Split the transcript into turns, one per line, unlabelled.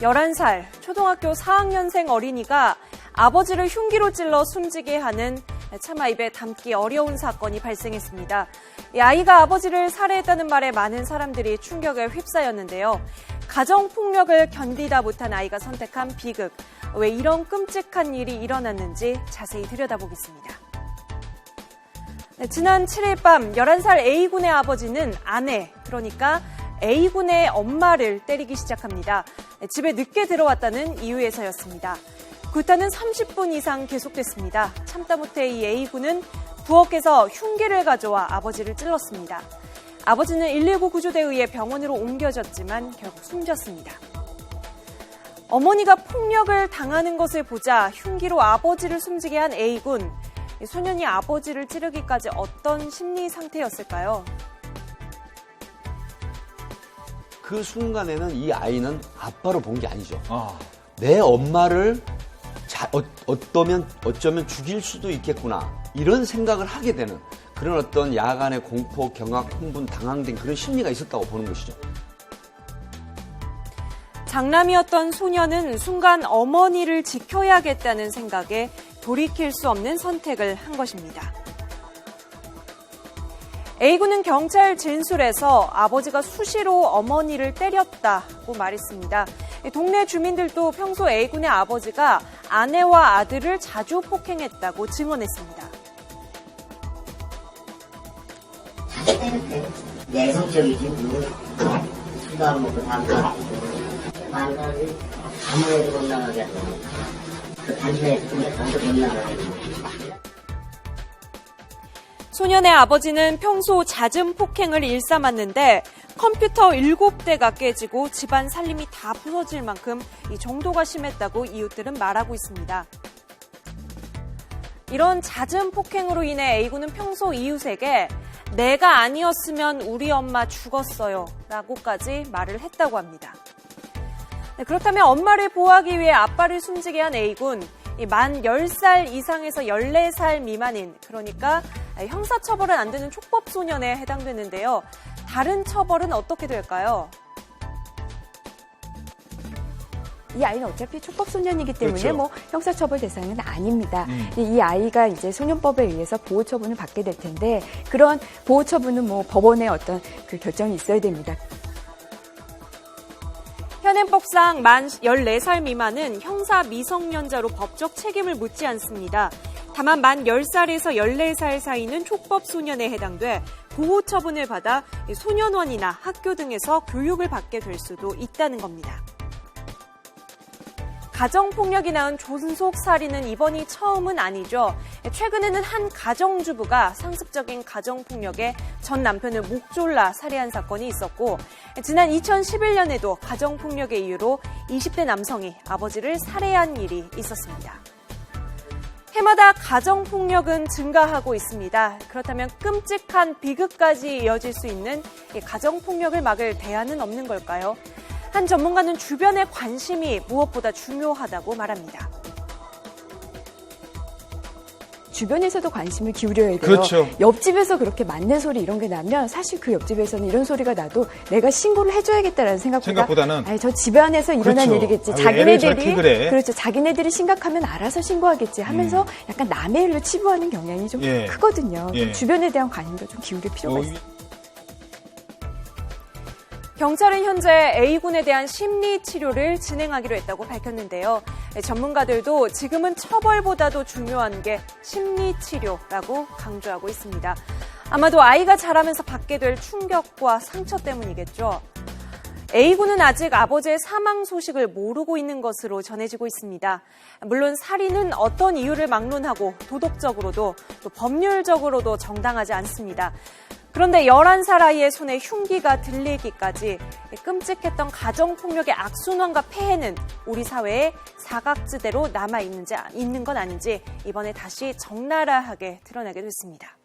11살 초등학교 4학년생 어린이가 아버지를 흉기로 찔러 숨지게 하는 차마 입에 담기 어려운 사건이 발생했습니다. 이 아이가 아버지를 살해했다는 말에 많은 사람들이 충격에 휩싸였는데요. 가정폭력을 견디다 못한 아이가 선택한 비극. 왜 이런 끔찍한 일이 일어났는지 자세히 들여다보겠습니다. 지난 7일 밤 11살 A군의 아버지는 아내, 그러니까 A군의 엄마를 때리기 시작합니다. 집에 늦게 들어왔다는 이유에서였습니다. 구타는 30분 이상 계속됐습니다. 참다 못해 이 A군은 부엌에서 흉기를 가져와 아버지를 찔렀습니다. 아버지는 119 구조대에 의해 병원으로 옮겨졌지만 결국 숨졌습니다. 어머니가 폭력을 당하는 것을 보자 흉기로 아버지를 숨지게 한 A군. 소년이 아버지를 찌르기까지 어떤 심리 상태였을까요?
그 순간에는 이 아이는 아빠로 본 게 아니죠. 내 엄마를 어쩌면 죽일 수도 있겠구나. 이런 생각을 하게 되는 그런 어떤 야간의 공포, 경악, 흥분, 당황된 그런 심리가 있었다고 보는 것이죠.
장남이었던 소년은 순간 어머니를 지켜야겠다는 생각에 돌이킬 수 없는 선택을 한 것입니다. A군은 경찰 진술에서 아버지가 수시로 어머니를 때렸다고 말했습니다. 동네 주민들도 평소 A군의 아버지가 아내와 아들을 자주 폭행했다고 증언했습니다.
내성적이지, 술도 안 먹고 담배 안 피고 만나지 아무래도 못 나가게 하고 그 단순해서 못 나가게
소년의 아버지는 평소 잦은 폭행을 일삼았는데 컴퓨터 7대가 깨지고 집안 살림이 다 부서질 만큼 이 정도가 심했다고 이웃들은 말하고 있습니다. 이런 잦은 폭행으로 인해 A군은 평소 이웃에게 내가 아니었으면 우리 엄마 죽었어요 라고까지 말을 했다고 합니다. 그렇다면 엄마를 보호하기 위해 아빠를 숨지게 한 A군, 만 10살 이상에서 14살 미만인, 그러니까 형사처벌은 안 되는 촉법소년에 해당되는데요. 다른 처벌은 어떻게 될까요?
이 아이는 어차피 촉법소년이기 때문에
그렇죠.
형사처벌 대상은 아닙니다. 이 아이가 이제 소년법에 의해서 보호처분을 받게 될 텐데 그런 보호처분은 법원의 어떤 그 결정이 있어야 됩니다.
현행법상 만 14살 미만은 형사 미성년자로 법적 책임을 묻지 않습니다. 다만 만 10살에서 14살 사이는 촉법소년에 해당돼 보호처분을 받아 소년원이나 학교 등에서 교육을 받게 될 수도 있다는 겁니다. 가정폭력이 낳은 존속살인은 이번이 처음은 아니죠. 최근에는 한 가정주부가 상습적인 가정폭력에 전 남편을 목 졸라 살해한 사건이 있었고 지난 2011년에도 가정폭력의 이유로 20대 남성이 아버지를 살해한 일이 있었습니다. 해마다 가정폭력은 증가하고 있습니다. 그렇다면 끔찍한 비극까지 이어질 수 있는 가정폭력을 막을 대안은 없는 걸까요? 한 전문가는 주변의 관심이 무엇보다 중요하다고 말합니다.
주변에서도 관심을 기울여야 돼요.
그렇죠.
옆집에서 그렇게 맞는 소리 이런 게 나면 사실 그 옆집에서는 이런 소리가 나도 내가 신고를 해줘야겠다라는 생각보다는 저 집안에서 일어난
그렇죠.
일이겠지.
자기네들이 그래.
그렇죠. 자기네들이 심각하면 알아서 신고하겠지 하면서 약간 남의 일로 치부하는 경향이 좀 크거든요. 주변에 대한 관심도 좀 기울일 필요가 있어요.
경찰은 현재 A군에 대한 심리치료를 진행하기로 했다고 밝혔는데요. 전문가들도 지금은 처벌보다도 중요한 게 심리치료라고 강조하고 있습니다. 아마도 아이가 자라면서 받게 될 충격과 상처 때문이겠죠. A군은 아직 아버지의 사망 소식을 모르고 있는 것으로 전해지고 있습니다. 물론 살인은 어떤 이유를 막론하고 도덕적으로도 또 법률적으로도 정당하지 않습니다. 그런데 11살 아이의 손에 흉기가 들리기까지 끔찍했던 가정폭력의 악순환과 폐해는 우리 사회에 사각지대로 남아있는 건 아닌지 이번에 다시 적나라하게 드러나게 됐습니다.